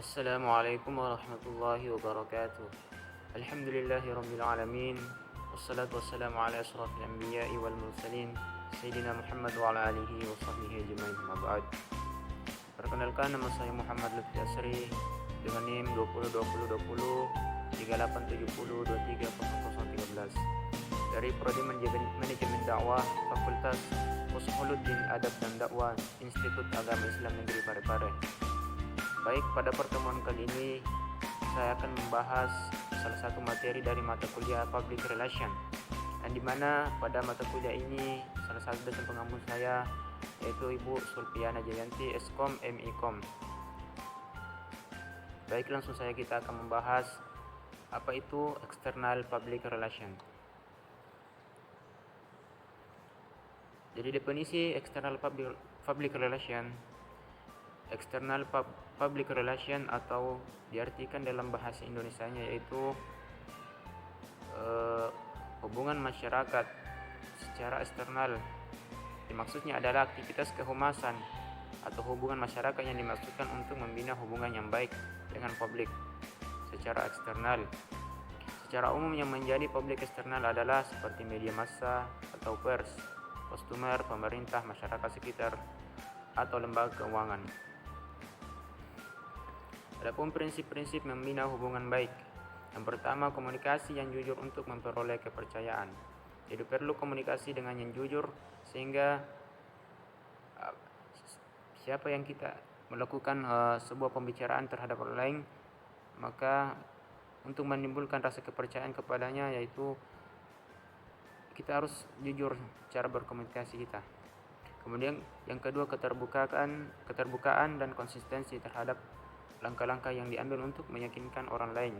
Assalamualaikum warahmatullahi wabarakatuh. Alhamdulillahirabbil alamin. Wassalatu wassalamu ala asyrafil anbiya'i wal mursalin Sayyidina Muhammad wa ala alihi wa sahbihi ajma'in. Ma ba'd. Perkenalkan, nama saya Muhammad Lutfi Asri dengan NIM 202020 3870 230013 dari Prodi Manajemen Dakwah Fakultas Usuluddin Adab dan Dakwah Institut Agama Islam Negeri Parepare. Baik, pada pertemuan kali ini saya akan membahas salah satu materi dari mata kuliah Public Relation, dan dimana pada mata kuliah ini salah satu dosen pengampu saya yaitu Ibu Sulpiana Jayanti, Eskom MIkom. Baik, langsung saja kita akan membahas apa itu External Public Relation. Jadi definisi External Public Relation. External Public Relation atau diartikan dalam bahasa Indonesianya yaitu hubungan masyarakat secara eksternal. Dimaksudnya adalah aktivitas kehumasan atau hubungan masyarakat yang dimaksudkan untuk membina hubungan yang baik dengan publik secara eksternal. Secara umum yang menjadi publik eksternal adalah seperti media massa atau pers, customer, pemerintah, masyarakat sekitar, atau lembaga keuangan. Adapun prinsip-prinsip membina hubungan baik. Yang pertama, komunikasi yang jujur untuk memperoleh kepercayaan. Jadi perlu komunikasi dengan yang jujur sehingga siapa yang kita melakukan sebuah pembicaraan terhadap orang lain, maka untuk menimbulkan rasa kepercayaan kepadanya yaitu kita harus jujur cara berkomunikasi kita. Kemudian yang kedua, keterbukaan dan konsistensi terhadap langkah-langkah yang diambil untuk meyakinkan orang lain.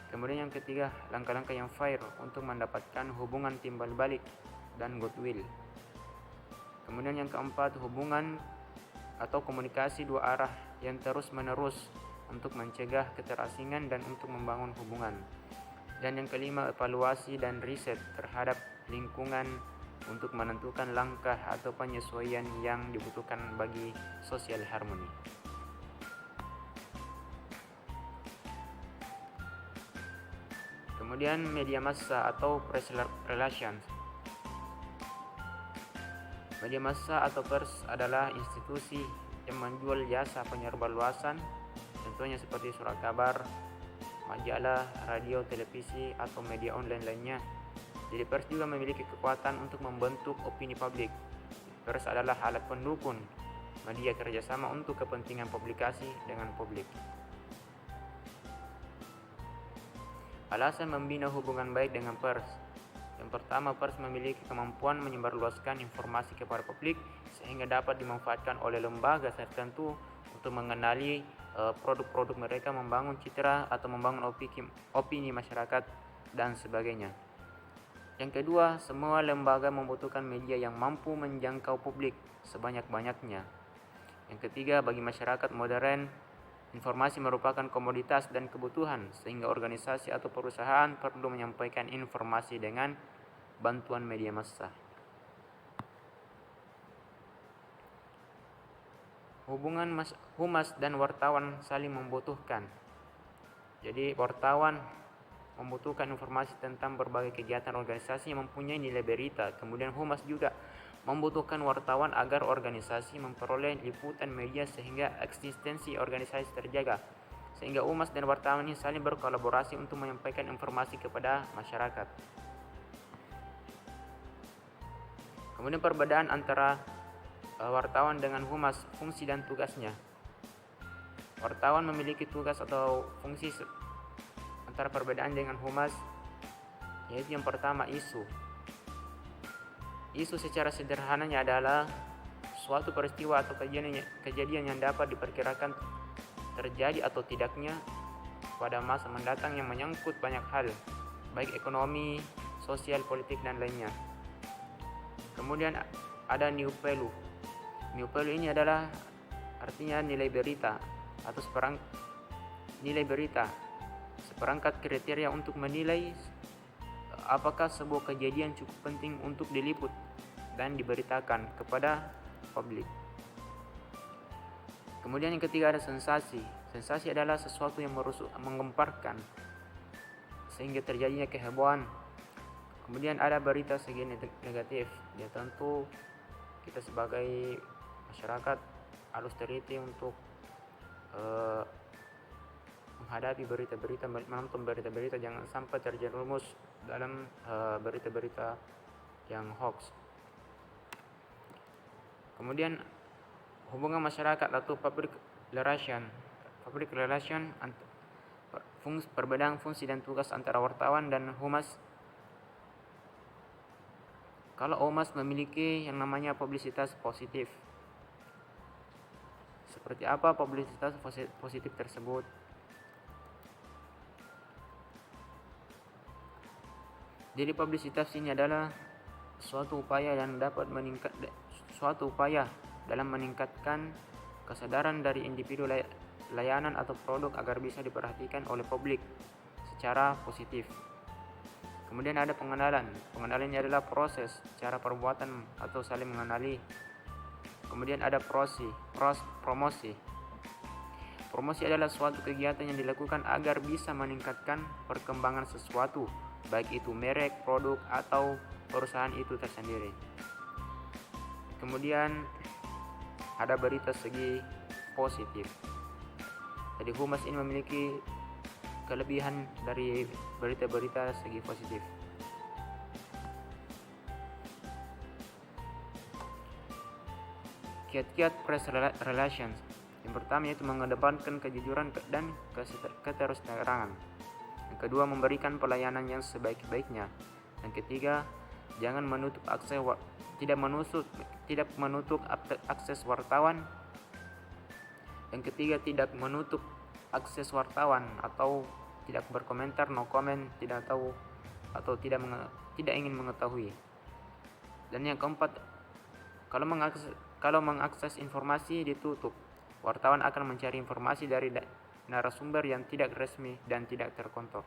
Kemudian yang ketiga, langkah-langkah yang fair untuk mendapatkan hubungan timbal balik dan goodwill. Kemudian yang keempat, hubungan atau komunikasi dua arah yang terus-menerus untuk mencegah keterasingan dan untuk membangun hubungan. Dan yang kelima, evaluasi dan riset terhadap lingkungan untuk menentukan langkah atau penyesuaian yang dibutuhkan bagi social harmony. Kemudian media massa atau press relations. Media massa atau pers adalah institusi yang menjual jasa penyebarluasan, contohnya seperti surat kabar, majalah, radio, televisi, atau media online lainnya. Jadi pers juga memiliki kekuatan untuk membentuk opini publik. Pers adalah alat pendukung media kerjasama untuk kepentingan publikasi dengan publik. Alasan membina hubungan baik dengan pers. Yang pertama, pers memiliki kemampuan menyebarluaskan informasi kepada publik sehingga dapat dimanfaatkan oleh lembaga tertentu untuk mengenali produk-produk mereka, membangun citra atau membangun opini masyarakat dan sebagainya. Yang kedua, semua lembaga membutuhkan media yang mampu menjangkau publik sebanyak-banyaknya. Yang ketiga, bagi masyarakat modern, informasi merupakan komoditas dan kebutuhan sehingga organisasi atau perusahaan perlu menyampaikan informasi dengan bantuan media massa. Hubungan humas dan wartawan saling membutuhkan. Jadi wartawan membutuhkan informasi tentang berbagai kegiatan organisasi yang mempunyai nilai berita. Kemudian humas juga membutuhkan wartawan agar organisasi memperoleh liputan media sehingga eksistensi organisasi terjaga. Sehingga humas dan wartawan ini saling berkolaborasi untuk menyampaikan informasi kepada masyarakat. Kemudian perbedaan antara wartawan dengan humas, fungsi dan tugasnya. Wartawan memiliki tugas atau fungsi antara perbedaan dengan humas, yaitu yang pertama, isu. Isu secara sederhananya adalah suatu peristiwa atau kejadian yang dapat diperkirakan terjadi atau tidaknya pada masa mendatang yang menyangkut banyak hal, baik ekonomi, sosial, politik, dan lainnya. Kemudian ada new value. New value ini adalah artinya nilai berita atau seperangkat kriteria untuk menilai apakah sebuah kejadian cukup penting untuk diliput dan diberitakan kepada publik. Kemudian yang ketiga ada sensasi. Sensasi adalah sesuatu yang menggemparkan sehingga terjadinya kehebohan. Kemudian ada berita segi negatif. Ya tentu kita sebagai masyarakat harus teliti untuk menghadapi berita-berita, menonton berita-berita, jangan sampai terjerumus dalam berita-berita yang hoax. Kemudian hubungan masyarakat atau public relation, perbedaan fungsi dan tugas antara wartawan dan humas. Kalau humas memiliki yang namanya publisitas positif. Seperti apa publisitas positif tersebut? Jadi publisitas ini adalah suatu upaya dalam meningkatkan kesadaran dari individu layanan atau produk agar bisa diperhatikan oleh publik secara positif. Kemudian ada pengenalan. Pengenalan ini adalah proses, cara perbuatan atau saling mengenali. Kemudian ada promosi. Promosi adalah suatu kegiatan yang dilakukan agar bisa meningkatkan perkembangan sesuatu, baik itu merek, produk, atau perusahaan itu tersendiri. Kemudian ada berita segi positif. Jadi humas ini memiliki kelebihan dari berita-berita segi positif. Kiat-kiat press relations. Yang pertama yaitu mengedepankan kejujuran dan keterus-terangan. Yang kedua, memberikan pelayanan yang sebaik-baiknya. Yang ketiga, tidak menutup akses wartawan. Yang ketiga, tidak menutup akses wartawan atau tidak berkomentar, no comment, tidak tahu atau tidak ingin mengetahui. Dan yang keempat, kalau mengakses informasi ditutup. Wartawan akan mencari informasi dari narasumber yang tidak resmi dan tidak terkontrol.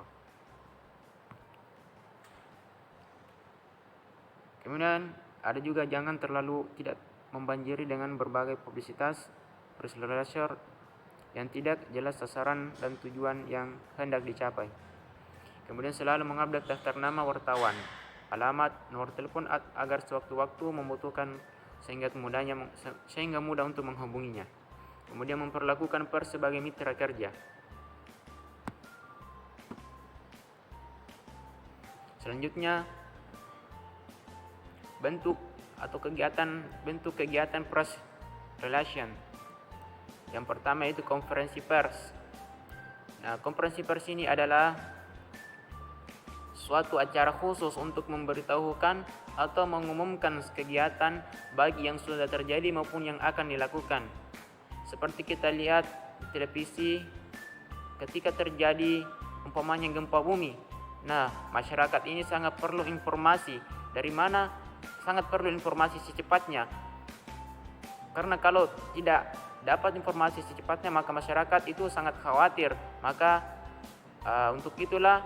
Kemudian ada juga jangan terlalu tidak membanjiri dengan berbagai publisitas presenter yang tidak jelas sasaran dan tujuan yang hendak dicapai. Kemudian selalu mengupdate daftar nama wartawan, alamat, nomor telepon agar sewaktu-waktu membutuhkan sehingga mudah untuk menghubunginya. Kemudian memperlakukan pers sebagai mitra kerja. Selanjutnya bentuk kegiatan press relation. Yang pertama itu konferensi pers. Nah, konferensi pers ini adalah suatu acara khusus untuk memberitahukan atau mengumumkan kegiatan baik yang sudah terjadi maupun yang akan dilakukan. Seperti kita lihat di televisi ketika terjadi umpamanya gempa bumi. Nah, masyarakat ini sangat perlu informasi. Dari mana? Sangat perlu informasi secepatnya. Karena kalau tidak dapat informasi secepatnya maka masyarakat itu sangat khawatir. Maka untuk itulah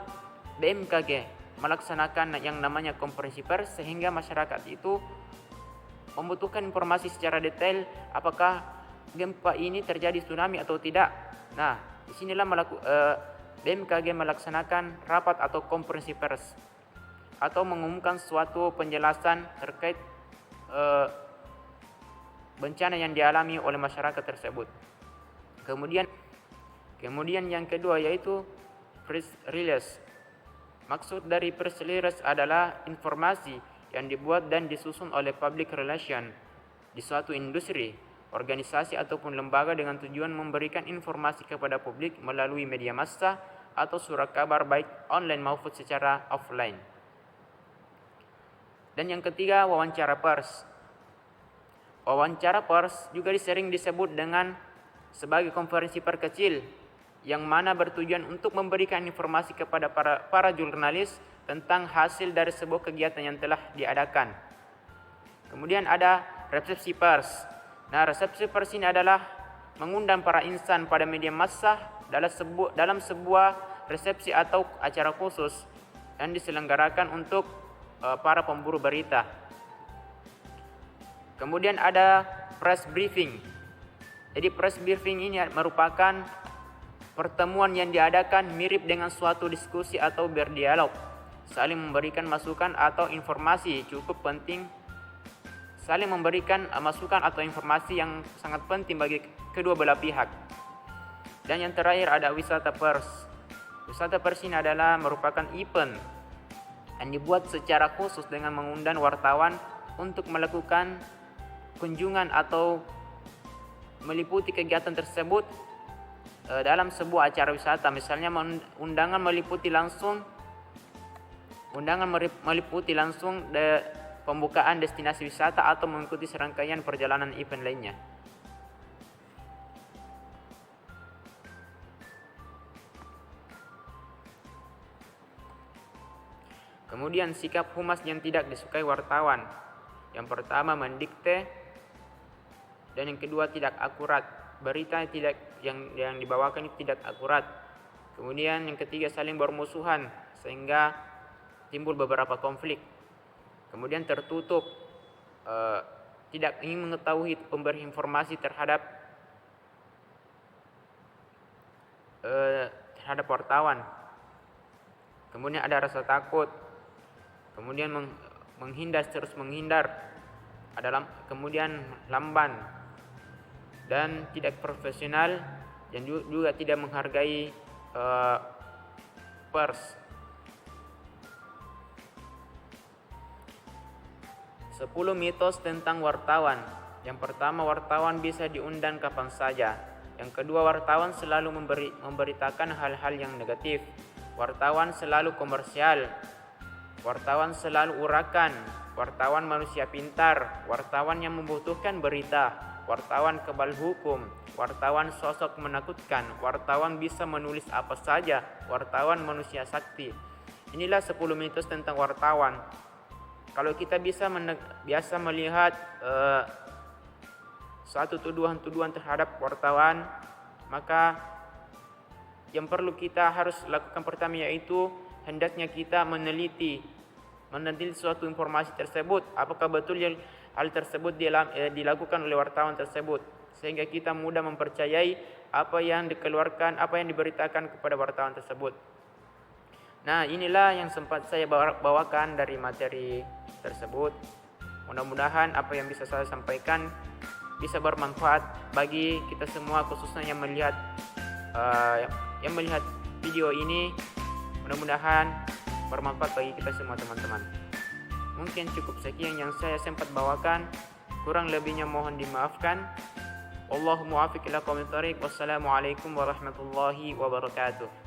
BMKG melaksanakan yang namanya konferensi pers sehingga masyarakat itu membutuhkan informasi secara detail apakah gempa ini terjadi tsunami atau tidak. Nah, disinilah BMKG melaksanakan rapat atau konferensi pers atau mengumumkan suatu penjelasan terkait bencana yang dialami oleh masyarakat tersebut. Kemudian yang kedua yaitu press release. Maksud dari press release adalah informasi yang dibuat dan disusun oleh public relation di suatu industri, organisasi ataupun lembaga dengan tujuan memberikan informasi kepada publik melalui media massa atau surat kabar baik online maupun secara offline. Dan yang ketiga, wawancara pers. Wawancara pers juga sering disebut dengan sebagai konferensi pers kecil yang mana bertujuan untuk memberikan informasi kepada para jurnalis tentang hasil dari sebuah kegiatan yang telah diadakan. Kemudian ada resepsi pers. Nah, resepsi pers ini adalah mengundang para insan pada media massa dalam sebuah resepsi atau acara khusus yang diselenggarakan untuk para pemburu berita. Kemudian ada press briefing. Jadi press briefing ini merupakan pertemuan yang diadakan mirip dengan suatu diskusi atau berdialog, saling memberikan masukan atau informasi cukup penting, saling memberikan masukan atau informasi yang sangat penting bagi kedua belah pihak. Dan yang terakhir ada wisata pers. Wisata pers ini adalah merupakan event yang dibuat secara khusus dengan mengundang wartawan untuk melakukan kunjungan atau meliputi kegiatan tersebut dalam sebuah acara wisata. Misalnya undangan meliputi langsung pembukaan destinasi wisata atau mengikuti serangkaian perjalanan event lainnya. Kemudian sikap humas yang tidak disukai wartawan. Yang pertama mendikte, dan yang kedua tidak akurat. Berita yang dibawakan itu tidak akurat. Kemudian yang ketiga saling bermusuhan sehingga timbul beberapa konflik. Kemudian tertutup, tidak ingin mengetahui pemberi informasi terhadap wartawan. Kemudian ada rasa takut. Kemudian terus menghindar. Kemudian lamban dan tidak profesional, dan juga tidak menghargai pers. 10 mitos tentang wartawan. Yang pertama, wartawan bisa diundang kapan saja. Yang kedua, wartawan selalu memberitakan hal-hal yang negatif. Wartawan selalu komersial. Wartawan selalu urakan. Wartawan manusia pintar. Wartawan yang membutuhkan berita. Wartawan kebal hukum. Wartawan sosok menakutkan. Wartawan bisa menulis apa saja. Wartawan manusia sakti. Inilah 10 mitos tentang wartawan. Kalau kita biasa melihat suatu tuduhan-tuduhan terhadap wartawan, maka yang perlu kita harus lakukan pertama yaitu hendaknya kita meneliti suatu informasi tersebut, apakah betul yang hal tersebut dilakukan oleh wartawan tersebut, sehingga kita mudah mempercayai apa yang dikeluarkan, apa yang diberitakan kepada wartawan tersebut. Nah, inilah yang sempat saya bawakan dari materi tersebut. Mudah-mudahan apa yang bisa saya sampaikan bisa bermanfaat bagi kita semua, khususnya yang melihat video ini. Mudah-mudahan bermanfaat bagi kita semua teman-teman. Mungkin cukup sekian yang saya sempat bawakan. Kurang lebihnya mohon dimaafkan. Wallahu muwaffiq ila aqwamit thoriq. Wassalamualaikum warahmatullahi wabarakatuh.